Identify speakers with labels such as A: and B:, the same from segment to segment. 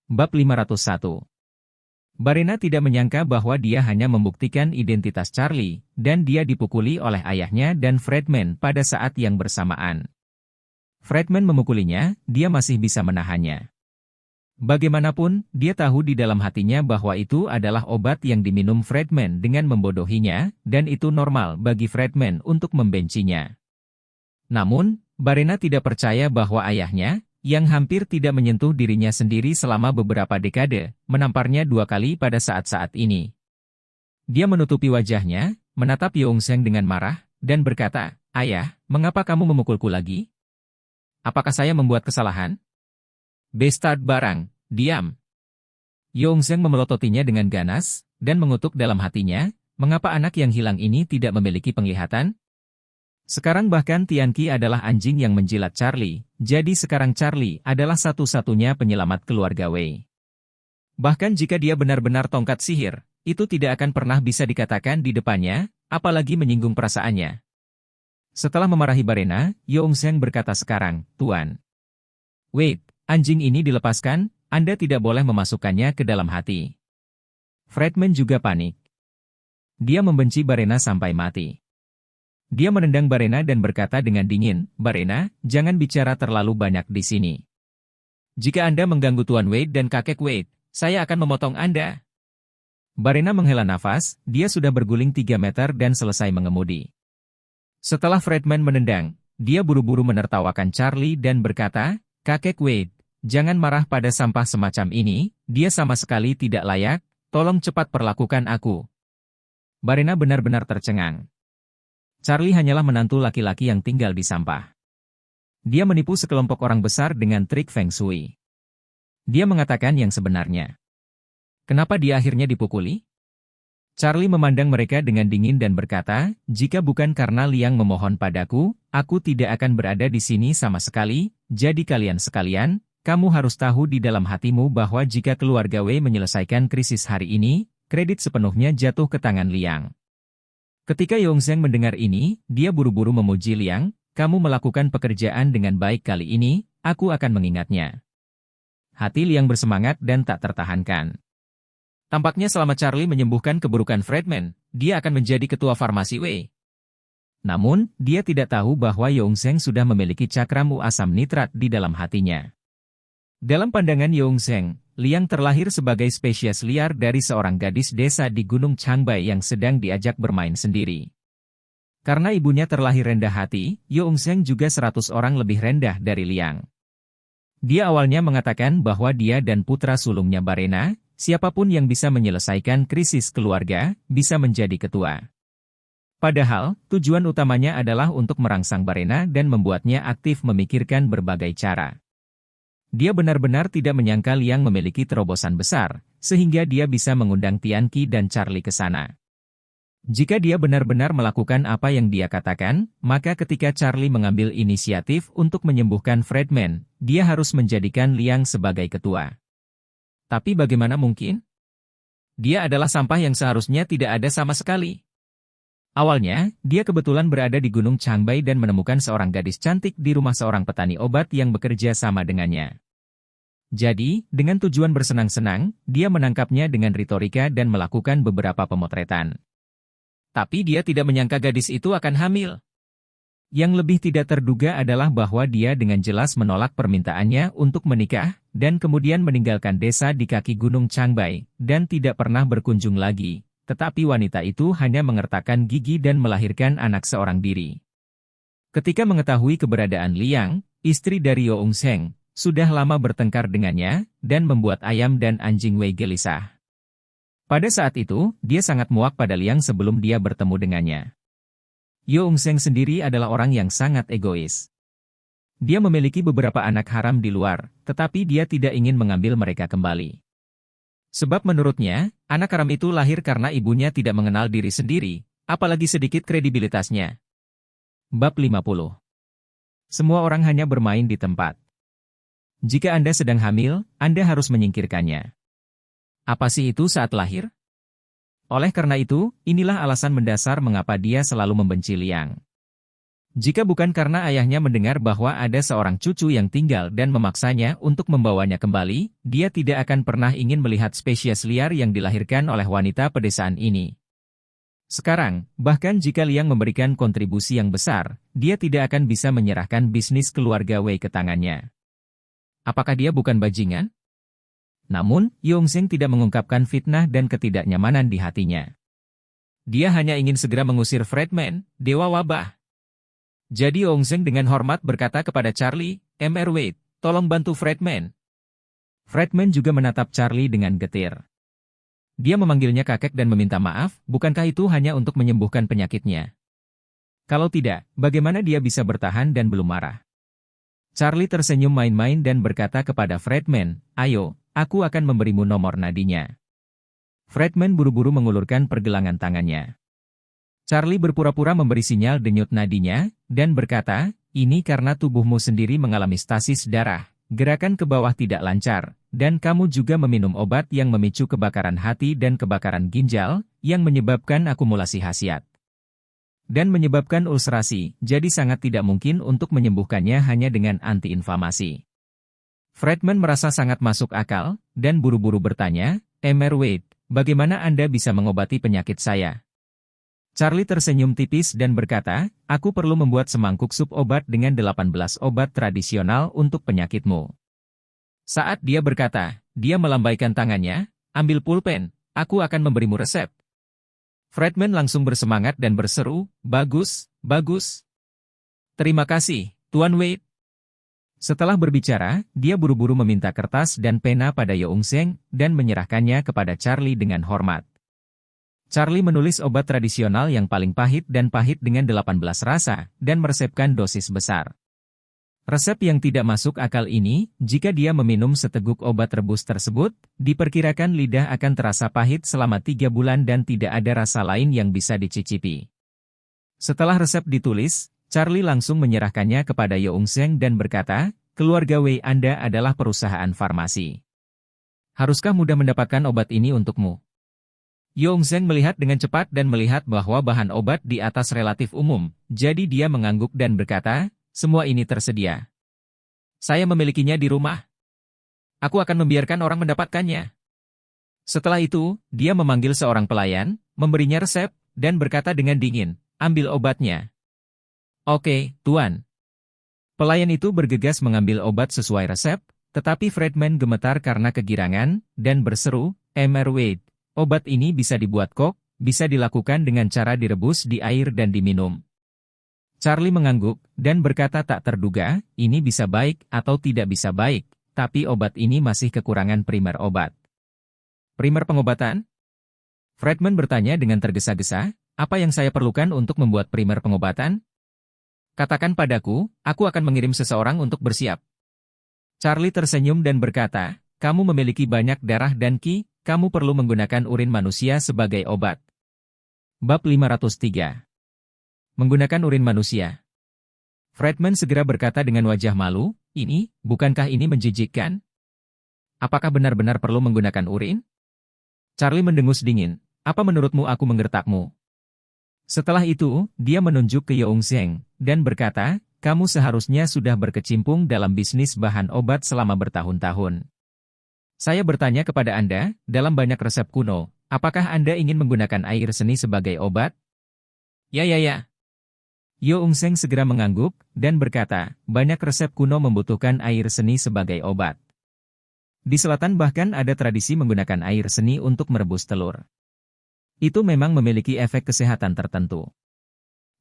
A: Bab 501. Barena tidak menyangka bahwa dia hanya membuktikan identitas Charlie, dan dia dipukuli oleh ayahnya dan Fredman pada saat yang bersamaan. Fredman memukulinya, dia masih bisa menahannya. Bagaimanapun, dia tahu di dalam hatinya bahwa itu adalah obat yang diminum Fredman dengan membodohinya, dan itu normal bagi Fredman untuk membencinya. Namun, Barena tidak percaya bahwa ayahnya, yang hampir tidak menyentuh dirinya sendiri selama beberapa dekade, menamparnya 2 kali pada saat-saat ini. Dia menutupi wajahnya, menatap Yeongsang dengan marah, dan berkata, "Ayah, mengapa kamu memukulku lagi? Apakah saya membuat kesalahan? Bastard barang, diam." Yeongsang memelototinya dengan ganas, dan mengutuk dalam hatinya, mengapa anak yang hilang ini tidak memiliki penglihatan? Sekarang bahkan Tianqi adalah anjing yang menjilat Charlie, jadi sekarang Charlie adalah satu-satunya penyelamat keluarga Wei. Bahkan jika dia benar-benar tongkat sihir, itu tidak akan pernah bisa dikatakan di depannya, apalagi menyinggung perasaannya. Setelah memarahi Barena, Yeongsang berkata sekarang, "Tuan. Wait, anjing ini dilepaskan, Anda tidak boleh memasukkannya ke dalam hati." Fredman juga panik. Dia membenci Barena sampai mati. Dia menendang Barena dan berkata dengan dingin, "Barena, jangan bicara terlalu banyak di sini. Jika Anda mengganggu Tuan Wade dan kakek Wade, saya akan memotong Anda." Barena menghela nafas, dia sudah berguling 3 meter dan selesai mengemudi. Setelah Fredman menendang, dia buru-buru menertawakan Charlie dan berkata, "Kakek Wade, jangan marah pada sampah semacam ini, dia sama sekali tidak layak, tolong cepat perlakukan aku." Barena benar-benar tercengang. Charlie hanyalah menantu laki-laki yang tinggal di sampah. Dia menipu sekelompok orang besar dengan trik Feng Shui. Dia mengatakan yang sebenarnya. Kenapa dia akhirnya dipukuli? Charlie memandang mereka dengan dingin dan berkata, "Jika bukan karena Liang memohon padaku, aku tidak akan berada di sini sama sekali, jadi kalian sekalian, kamu harus tahu di dalam hatimu bahwa jika keluarga Wei menyelesaikan krisis hari ini, kredit sepenuhnya jatuh ke tangan Liang." Ketika Yeongsang mendengar ini, dia buru-buru memuji Liang, "Kamu melakukan pekerjaan dengan baik kali ini, aku akan mengingatnya." Hati Liang bersemangat dan tak tertahankan. Tampaknya selama Charlie menyembuhkan keburukan Fredman, dia akan menjadi ketua farmasi Wei. Namun, dia tidak tahu bahwa Yeongsang sudah memiliki cakram asam nitrat di dalam hatinya. Dalam pandangan Yeongsang, Liang terlahir sebagai spesies liar dari seorang gadis desa di Gunung Changbai yang sedang diajak bermain sendiri. Karena ibunya terlahir rendah hati, Yeongsang juga 100 orang lebih rendah dari Liang. Dia awalnya mengatakan bahwa dia dan putra sulungnya Barena, siapapun yang bisa menyelesaikan krisis keluarga, bisa menjadi ketua. Padahal, tujuan utamanya adalah untuk merangsang Barena dan membuatnya aktif memikirkan berbagai cara. Dia benar-benar tidak menyangka Liang memiliki terobosan besar, sehingga dia bisa mengundang Tianqi dan Charlie ke sana. Jika dia benar-benar melakukan apa yang dia katakan, maka ketika Charlie mengambil inisiatif untuk menyembuhkan Fredman, dia harus menjadikan Liang sebagai ketua. Tapi bagaimana mungkin? Dia adalah sampah yang seharusnya tidak ada sama sekali. Awalnya, dia kebetulan berada di Gunung Changbai dan menemukan seorang gadis cantik di rumah seorang petani obat yang bekerja sama dengannya. Jadi, dengan tujuan bersenang-senang, dia menangkapnya dengan retorika dan melakukan beberapa pemotretan. Tapi dia tidak menyangka gadis itu akan hamil. Yang lebih tidak terduga adalah bahwa dia dengan jelas menolak permintaannya untuk menikah, dan kemudian meninggalkan desa di kaki Gunung Changbai, dan tidak pernah berkunjung lagi. Tetapi wanita itu hanya mengertakkan gigi dan melahirkan anak seorang diri. Ketika mengetahui keberadaan Liang, istri dari Yeongsang, sudah lama bertengkar dengannya, dan membuat ayam dan anjing Wei gelisah. Pada saat itu, dia sangat muak pada Liang sebelum dia bertemu dengannya. Yeongsang sendiri adalah orang yang sangat egois. Dia memiliki beberapa anak haram di luar, tetapi dia tidak ingin mengambil mereka kembali. Sebab menurutnya, anak haram itu lahir karena ibunya tidak mengenal diri sendiri, apalagi sedikit kredibilitasnya. Bab 50. Semua orang hanya bermain di tempat. Jika Anda sedang hamil, Anda harus menyingkirkannya. Apa sih itu saat lahir? Oleh karena itu, inilah alasan mendasar mengapa dia selalu membenci Liang. Jika bukan karena ayahnya mendengar bahwa ada seorang cucu yang tinggal dan memaksanya untuk membawanya kembali, dia tidak akan pernah ingin melihat spesies liar yang dilahirkan oleh wanita pedesaan ini. Sekarang, bahkan jika Liang memberikan kontribusi yang besar, dia tidak akan bisa menyerahkan bisnis keluarga Wei ke tangannya. Apakah dia bukan bajingan? Namun, Yongzheng tidak mengungkapkan fitnah dan ketidaknyamanan di hatinya. Dia hanya ingin segera mengusir Fredman, Dewa Wabah. Jadi Yongzheng dengan hormat berkata kepada Charlie, "Mr. Wade, tolong bantu Fredman." Fredman juga menatap Charlie dengan getir. Dia memanggilnya kakek dan meminta maaf, bukankah itu hanya untuk menyembuhkan penyakitnya? Kalau tidak, bagaimana dia bisa bertahan dan belum marah? Charlie tersenyum main-main dan berkata kepada Fredman, "Ayo, aku akan memberimu nomor nadinya." Fredman buru-buru mengulurkan pergelangan tangannya. Charlie berpura-pura memberi sinyal denyut nadinya, dan berkata, "Ini karena tubuhmu sendiri mengalami stasis darah, gerakan ke bawah tidak lancar, dan kamu juga meminum obat yang memicu kebakaran hati dan kebakaran ginjal, yang menyebabkan akumulasi khasiat. Dan menyebabkan ulcerasi, jadi sangat tidak mungkin untuk menyembuhkannya hanya dengan antiinflamasi." Fredman merasa sangat masuk akal, dan buru-buru bertanya, "Mr. Wade, bagaimana Anda bisa mengobati penyakit saya?" Charlie tersenyum tipis dan berkata, "Aku perlu membuat semangkuk sup obat dengan 18 obat tradisional untuk penyakitmu." Saat dia berkata, dia melambaikan tangannya, "Ambil pulpen, aku akan memberimu resep." Fredman langsung bersemangat dan berseru, "Bagus, bagus. Terima kasih, Tuan Wade." Setelah berbicara, dia buru-buru meminta kertas dan pena pada Yongzheng dan menyerahkannya kepada Charlie dengan hormat. Charlie menulis obat tradisional yang paling pahit dan pahit dengan 18 rasa, dan meresepkan dosis besar. Resep yang tidak masuk akal ini, jika dia meminum seteguk obat rebus tersebut, diperkirakan lidah akan terasa pahit selama 3 bulan dan tidak ada rasa lain yang bisa dicicipi. Setelah resep ditulis, Charlie langsung menyerahkannya kepada Yongzheng dan berkata, "Keluarga Wei Anda adalah perusahaan farmasi. Haruskah mudah mendapatkan obat ini untukmu?" Yongzheng melihat dengan cepat dan melihat bahwa bahan obat di atas relatif umum, jadi dia mengangguk dan berkata, "Semua ini tersedia. Saya memilikinya di rumah. Aku akan membiarkan orang mendapatkannya." Setelah itu, dia memanggil seorang pelayan, memberinya resep, dan berkata dengan dingin, "Ambil obatnya." "Oke, Tuan." Pelayan itu bergegas mengambil obat sesuai resep, tetapi Fredman gemetar karena kegirangan, dan berseru, "Mr. Wade, obat ini bisa dibuat kok, bisa dilakukan dengan cara direbus di air dan diminum." Charlie mengangguk, dan berkata tak terduga, ini bisa baik atau tidak bisa baik, tapi obat ini masih kekurangan primer obat. "Primer pengobatan?" Fredman bertanya dengan tergesa-gesa, "Apa yang saya perlukan untuk membuat primer pengobatan? Katakan padaku, aku akan mengirim seseorang untuk bersiap." Charlie tersenyum dan berkata, "Kamu memiliki banyak darah dan ki, kamu perlu menggunakan urin manusia sebagai obat." Bab 503. Menggunakan urin manusia. Fredman segera berkata dengan wajah malu, bukankah ini menjijikkan? Apakah benar-benar perlu menggunakan urin?" Charlie mendengus dingin, "Apa menurutmu aku menggertakmu?" Setelah itu, dia menunjuk ke Yongzheng, dan berkata, "Kamu seharusnya sudah berkecimpung dalam bisnis bahan obat selama bertahun-tahun. Saya bertanya kepada Anda, dalam banyak resep kuno, apakah Anda ingin menggunakan air seni sebagai obat?" Ya. Yongzheng segera mengangguk, dan berkata, "Banyak resep kuno membutuhkan air seni sebagai obat. Di selatan bahkan ada tradisi menggunakan air seni untuk merebus telur. Itu memang memiliki efek kesehatan tertentu."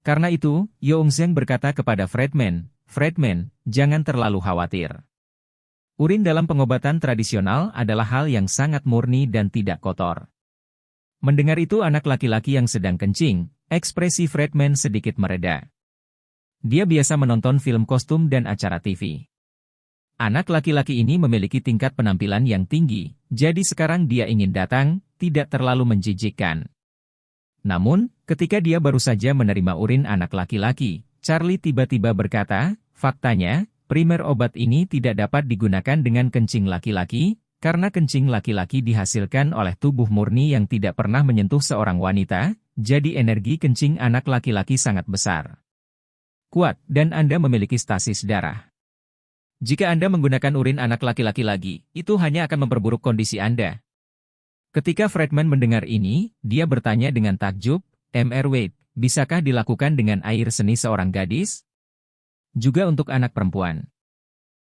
A: Karena itu, Yongzheng berkata kepada Fredman, "Fredman, jangan terlalu khawatir. Urin dalam pengobatan tradisional adalah hal yang sangat murni dan tidak kotor." Mendengar itu anak laki-laki yang sedang kencing, ekspresi Fredman sedikit mereda. Dia biasa menonton film kostum dan acara TV. Anak laki-laki ini memiliki tingkat penampilan yang tinggi, jadi sekarang dia ingin datang, tidak terlalu menjijikkan. Namun, ketika dia baru saja menerima urin anak laki-laki, Charlie tiba-tiba berkata, "Faktanya, primer obat ini tidak dapat digunakan dengan kencing laki-laki, karena kencing laki-laki dihasilkan oleh tubuh murni yang tidak pernah menyentuh seorang wanita, jadi energi kencing anak laki-laki sangat besar. kuat, dan Anda memiliki stasis darah. Jika Anda menggunakan urin anak laki-laki lagi, itu hanya akan memperburuk kondisi Anda. Ketika Friedman mendengar ini, dia bertanya dengan takjub, Mr. Wade, bisakah dilakukan dengan air seni seorang gadis? Juga untuk anak perempuan.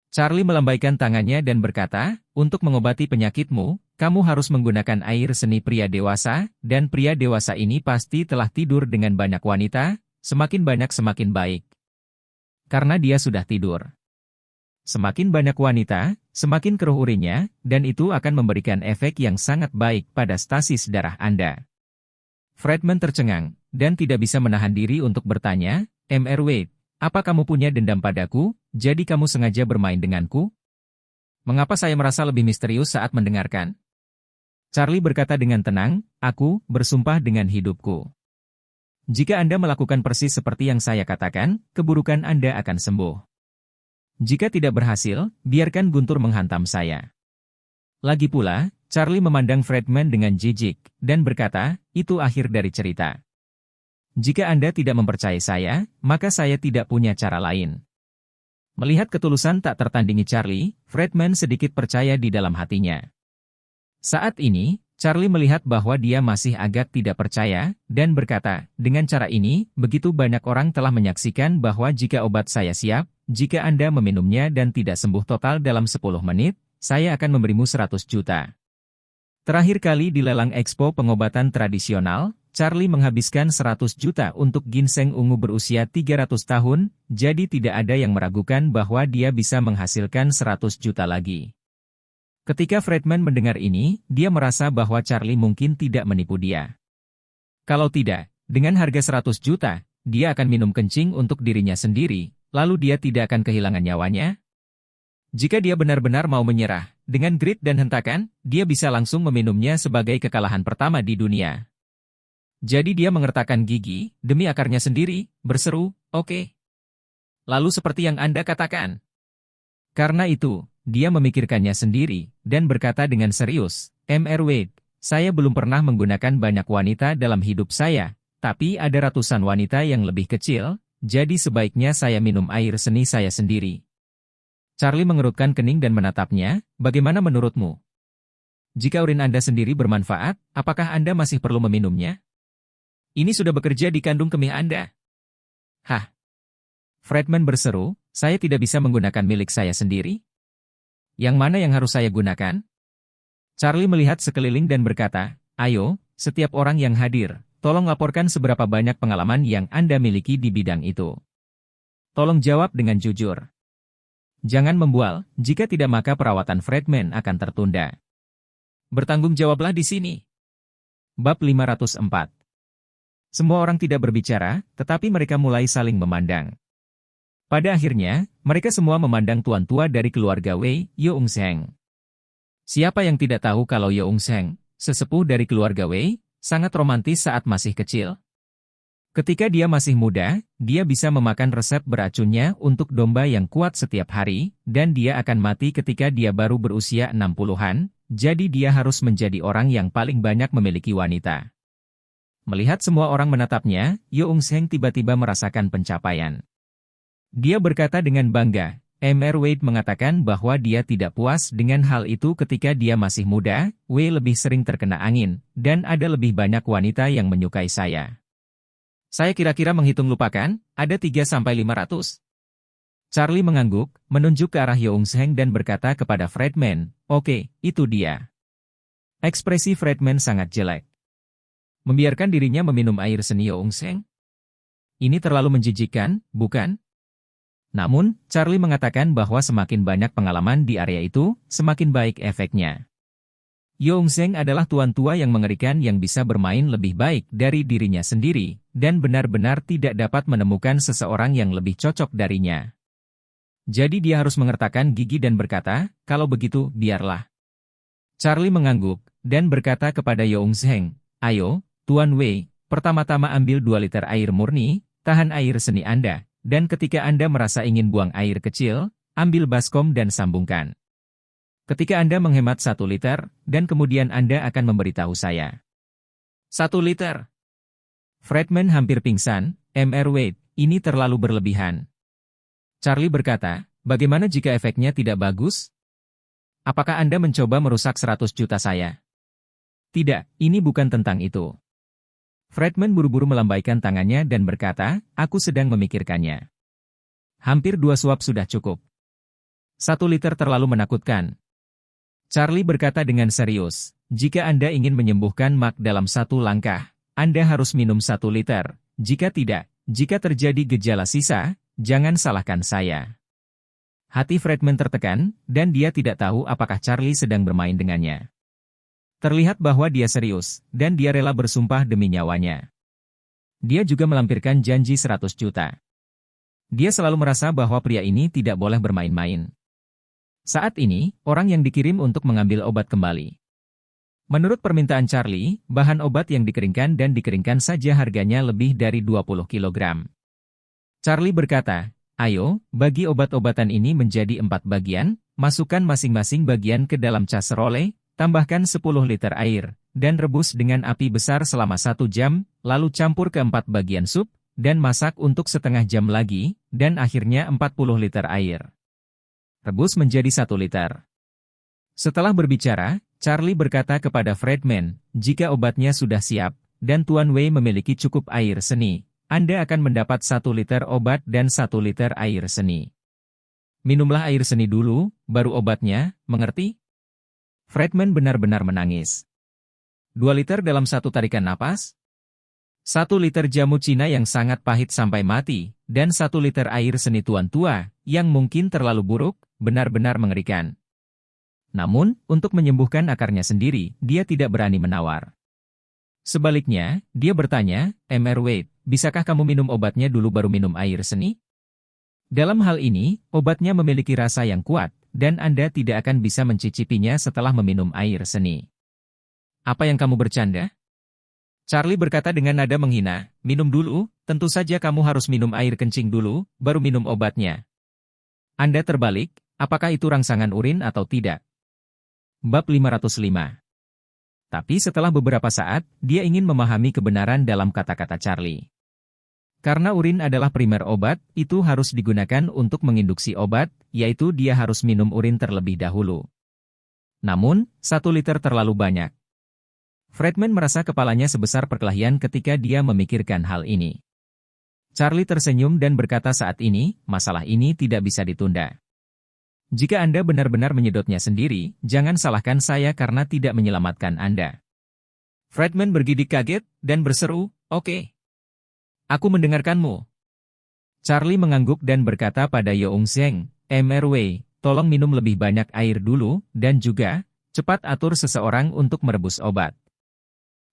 A: Charlie melambaikan tangannya dan berkata, untuk mengobati penyakitmu, kamu harus menggunakan air seni pria dewasa, dan pria dewasa ini pasti telah tidur dengan banyak wanita, semakin banyak semakin baik. Karena dia sudah tidur. Semakin banyak wanita, semakin keruh urinnya, dan itu akan memberikan efek yang sangat baik pada stasis darah Anda. Friedman tercengang, dan tidak bisa menahan diri untuk bertanya, Mr. Wade, apa kamu punya dendam padaku, jadi kamu sengaja bermain denganku? Mengapa saya merasa lebih misterius saat mendengarkan? Charlie berkata dengan tenang, aku bersumpah dengan hidupku. Jika Anda melakukan persis seperti yang saya katakan, keburukan Anda akan sembuh. Jika tidak berhasil, biarkan guntur menghantam saya. Lagi pula, Charlie memandang Friedman dengan jijik, dan berkata, itu akhir dari cerita. Jika Anda tidak mempercayai saya, maka saya tidak punya cara lain. Melihat ketulusan tak tertandingi Charlie, Friedman sedikit percaya di dalam hatinya. Saat ini, Charlie melihat bahwa dia masih agak tidak percaya, dan berkata, dengan cara ini, begitu banyak orang telah menyaksikan bahwa jika obat saya siap, jika Anda meminumnya dan tidak sembuh total dalam 10 menit, saya akan memberimu 100 juta. Terakhir kali di lelang Expo pengobatan tradisional, Charlie menghabiskan 100 juta untuk ginseng ungu berusia 300 tahun, jadi tidak ada yang meragukan bahwa dia bisa menghasilkan 100 juta lagi. Ketika Friedman mendengar ini, dia merasa bahwa Charlie mungkin tidak menipu dia. Kalau tidak, dengan harga 100 juta, dia akan minum kencing untuk dirinya sendiri, lalu dia tidak akan kehilangan nyawanya? Jika dia benar-benar mau menyerah, dengan grit dan hentakan, dia bisa langsung meminumnya sebagai kekalahan pertama di dunia. Jadi dia mengertakkan gigi, demi akarnya sendiri, berseru, oke. Lalu seperti yang Anda katakan. Karena itu, dia memikirkannya sendiri, dan berkata dengan serius, Mr. Wade, saya belum pernah menggunakan banyak wanita dalam hidup saya, tapi ada ratusan wanita yang lebih kecil, jadi sebaiknya saya minum air seni saya sendiri. Charlie mengerutkan kening dan menatapnya, bagaimana menurutmu? Jika urin Anda sendiri bermanfaat, apakah Anda masih perlu meminumnya? Ini sudah bekerja di kandung kemih Anda. Hah? Friedman berseru, saya tidak bisa menggunakan milik saya sendiri? Yang mana yang harus saya gunakan? Charlie melihat sekeliling dan berkata, ayo, setiap orang yang hadir, tolong laporkan seberapa banyak pengalaman yang Anda miliki di bidang itu. Tolong jawab dengan jujur. Jangan membual, jika tidak maka perawatan Friedman akan tertunda. Bertanggung jawablah di sini. Bab 504. Semua orang tidak berbicara, tetapi mereka mulai saling memandang. Pada akhirnya, mereka semua memandang tuan tua dari keluarga Wei, Yeung-seng. Siapa yang tidak tahu kalau Yeung-seng, sesepuh dari keluarga Wei, sangat romantis saat masih kecil? Ketika dia masih muda, dia bisa memakan resep beracunnya untuk domba yang kuat setiap hari, dan dia akan mati ketika dia baru berusia 60-an, jadi dia harus menjadi orang yang paling banyak memiliki wanita. Melihat semua orang menatapnya, Yeung-seng tiba-tiba merasakan pencapaian. Dia berkata dengan bangga, Mr. Wade mengatakan bahwa dia tidak puas dengan hal itu ketika dia masih muda, Wei lebih sering terkena angin, dan ada lebih banyak wanita yang menyukai saya. Saya kira-kira menghitung lupakan, ada 3-500. Charlie mengangguk, menunjuk ke arah Yeung-seng dan berkata kepada Friedman, oke, itu dia. Ekspresi Friedman sangat jelek. Membiarkan dirinya meminum air seni Yeung-seng? Ini terlalu menjijikkan, bukan? Namun, Charlie mengatakan bahwa semakin banyak pengalaman di area itu, semakin baik efeknya. Yeung-seng adalah tuan tua yang mengerikan yang bisa bermain lebih baik dari dirinya sendiri, dan benar-benar tidak dapat menemukan seseorang yang lebih cocok darinya. Jadi dia harus mengertakkan gigi dan berkata, kalau begitu, biarlah. Charlie mengangguk, dan berkata kepada Yeung-seng, ayo, Tuan Wei, pertama-tama ambil 2 liter air murni, tahan air seni Anda. Dan ketika Anda merasa ingin buang air kecil, ambil baskom dan sambungkan. Ketika Anda menghemat 1 liter, dan kemudian Anda akan memberitahu saya. 1 liter. Friedman hampir pingsan, Mr. Wade, ini terlalu berlebihan. Charlie berkata, bagaimana jika efeknya tidak bagus? Apakah Anda mencoba merusak 100 juta saya? Tidak, ini bukan tentang itu. Friedman buru-buru melambaikan tangannya dan berkata, aku sedang memikirkannya. Hampir 2 suap sudah cukup. 1 liter terlalu menakutkan. Charlie berkata dengan serius, jika Anda ingin menyembuhkan Mark dalam 1 langkah, Anda harus minum 1 liter. Jika tidak, jika terjadi gejala sisa, jangan salahkan saya. Hati Friedman tertekan, dan dia tidak tahu apakah Charlie sedang bermain dengannya. Terlihat bahwa dia serius, dan dia rela bersumpah demi nyawanya. Dia juga melampirkan janji 100 juta. Dia selalu merasa bahwa pria ini tidak boleh bermain-main. Saat ini, orang yang dikirim untuk mengambil obat kembali. Menurut permintaan Charlie, bahan obat yang dikeringkan dan dikeringkan saja harganya lebih dari 20 kilogram. Charlie berkata, ayo, bagi obat-obatan ini menjadi 4 bagian, masukkan masing-masing bagian ke dalam casserole, tambahkan 10 liter air, dan rebus dengan api besar selama 1 jam, lalu campur ke 4 bagian sup, dan masak untuk setengah jam lagi, dan akhirnya 40 liter air. Rebus menjadi 1 liter. Setelah berbicara, Charlie berkata kepada Friedman, jika obatnya sudah siap, dan Tuan Wei memiliki cukup air seni, Anda akan mendapat 1 liter obat dan 1 liter air seni. Minumlah air seni dulu, baru obatnya, mengerti? Friedman benar-benar menangis. 2 liter dalam 1 tarikan napas? 1 liter jamu Cina yang sangat pahit sampai mati, dan 1 liter air seni tuan tua, yang mungkin terlalu buruk, benar-benar mengerikan. Namun, untuk menyembuhkan akarnya sendiri, dia tidak berani menawar. Sebaliknya, dia bertanya, Mr. Wade, bisakah kamu minum obatnya dulu baru minum air seni? Dalam hal ini, obatnya memiliki rasa yang kuat, dan Anda tidak akan bisa mencicipinya setelah meminum air seni. Apa yang kamu bercanda? Charlie berkata dengan nada menghina, minum dulu, tentu saja kamu harus minum air kencing dulu, baru minum obatnya. Anda terbalik, apakah itu rangsangan urin atau tidak? Bab 505. Tapi setelah beberapa saat, dia ingin memahami kebenaran dalam kata-kata Charlie. Karena urin adalah primer obat, itu harus digunakan untuk menginduksi obat, yaitu dia harus minum urin terlebih dahulu. Namun, 1 liter terlalu banyak. Friedman merasa kepalanya sebesar perkelahian ketika dia memikirkan hal ini. Charlie tersenyum dan berkata saat ini, masalah ini tidak bisa ditunda. Jika Anda benar-benar menyedotnya sendiri, jangan salahkan saya karena tidak menyelamatkan Anda. Friedman bergidik kaget, dan berseru, oke. Aku mendengarkanmu. Charlie mengangguk dan berkata pada Yeung Zheng, Mr. Wei, tolong minum lebih banyak air dulu, dan juga, cepat atur seseorang untuk merebus obat.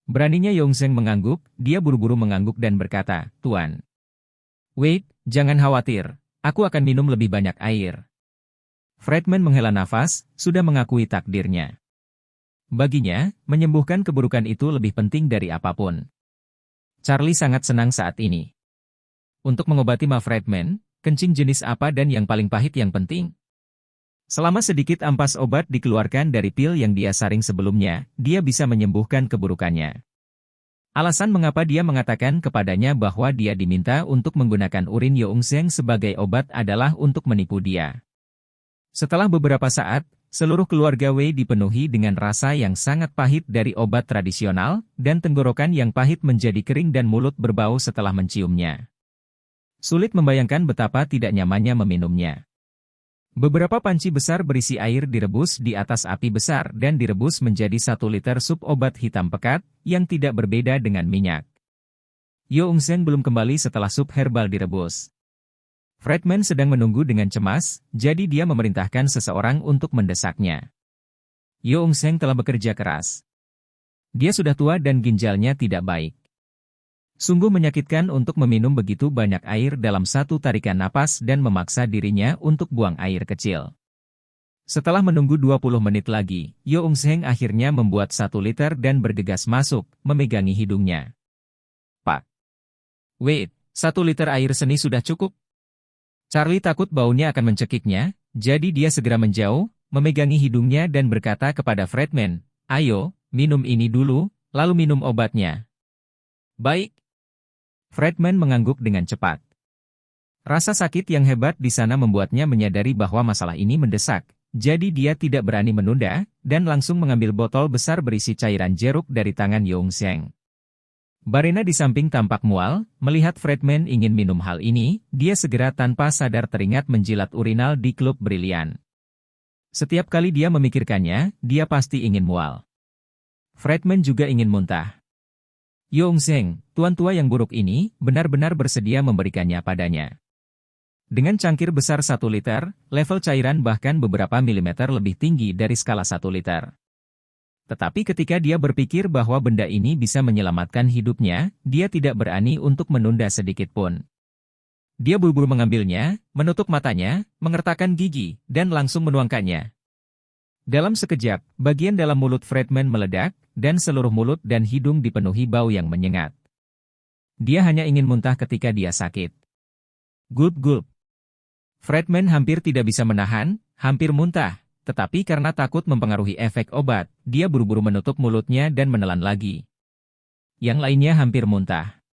A: Beraninya Yeung Zheng mengangguk, dia buru-buru mengangguk dan berkata, Tuan Wade, jangan khawatir, aku akan minum lebih banyak air. Friedman menghela nafas, sudah mengakui takdirnya. Baginya, menyembuhkan keburukan itu lebih penting dari apapun. Charlie sangat senang saat ini. Untuk mengobati Ma Friedman, kencing jenis apa dan yang paling pahit yang penting? Selama sedikit ampas obat dikeluarkan dari pil yang dia saring sebelumnya, dia bisa menyembuhkan keburukannya. Alasan mengapa dia mengatakan kepadanya bahwa dia diminta untuk menggunakan urin Yeung Zheng sebagai obat adalah untuk menipu dia. Setelah beberapa saat, seluruh keluarga Wei dipenuhi dengan rasa yang sangat pahit dari obat tradisional, dan tenggorokan yang pahit menjadi kering dan mulut berbau setelah menciumnya. Sulit membayangkan betapa tidak nyamannya meminumnya. Beberapa panci besar berisi air direbus di atas api besar dan direbus menjadi 1 liter sup obat hitam pekat, yang tidak berbeda dengan minyak. Yeung Zheng belum kembali setelah sup herbal direbus. Friedman sedang menunggu dengan cemas, jadi dia memerintahkan seseorang untuk mendesaknya. Yeung Zheng telah bekerja keras. Dia sudah tua dan ginjalnya tidak baik. Sungguh menyakitkan untuk meminum begitu banyak air dalam 1 tarikan napas dan memaksa dirinya untuk buang air kecil. Setelah menunggu 20 menit lagi, Yeung Zheng akhirnya membuat 1 liter dan bergegas masuk, memegangi hidungnya. Pak Wade, 1 liter air seni sudah cukup? Charlie takut baunya akan mencekiknya, jadi dia segera menjauh, memegangi hidungnya dan berkata kepada Friedman, ayo, minum ini dulu, lalu minum obatnya. Baik. Friedman mengangguk dengan cepat. Rasa sakit yang hebat di sana membuatnya menyadari bahwa masalah ini mendesak, jadi dia tidak berani menunda, dan langsung mengambil botol besar berisi cairan jeruk dari tangan Yongsheng. Barena di samping tampak mual, melihat Fredman ingin minum hal ini, dia segera tanpa sadar teringat menjilat urinal di klub brilian. Setiap kali dia memikirkannya, dia pasti ingin mual. Fredman juga ingin muntah. Yongsheng, tuan tua yang buruk ini, benar-benar bersedia memberikannya padanya. Dengan cangkir besar 1 liter, level cairan bahkan beberapa milimeter lebih tinggi dari skala 1 liter. Tetapi ketika dia berpikir bahwa benda ini bisa menyelamatkan hidupnya, dia tidak berani untuk menunda sedikit pun. Dia buru-buru mengambilnya, menutup matanya, mengertakkan gigi, dan langsung menuangkannya. Dalam sekejap, bagian dalam mulut Fredman meledak, dan seluruh mulut dan hidung dipenuhi bau yang menyengat. Dia hanya ingin muntah ketika dia sakit. Gulp-gulp. Fredman hampir tidak bisa menahan, hampir muntah, tetapi karena takut mempengaruhi efek obat, dia buru-buru menutup mulutnya dan menelan lagi. Yang lainnya hampir muntah.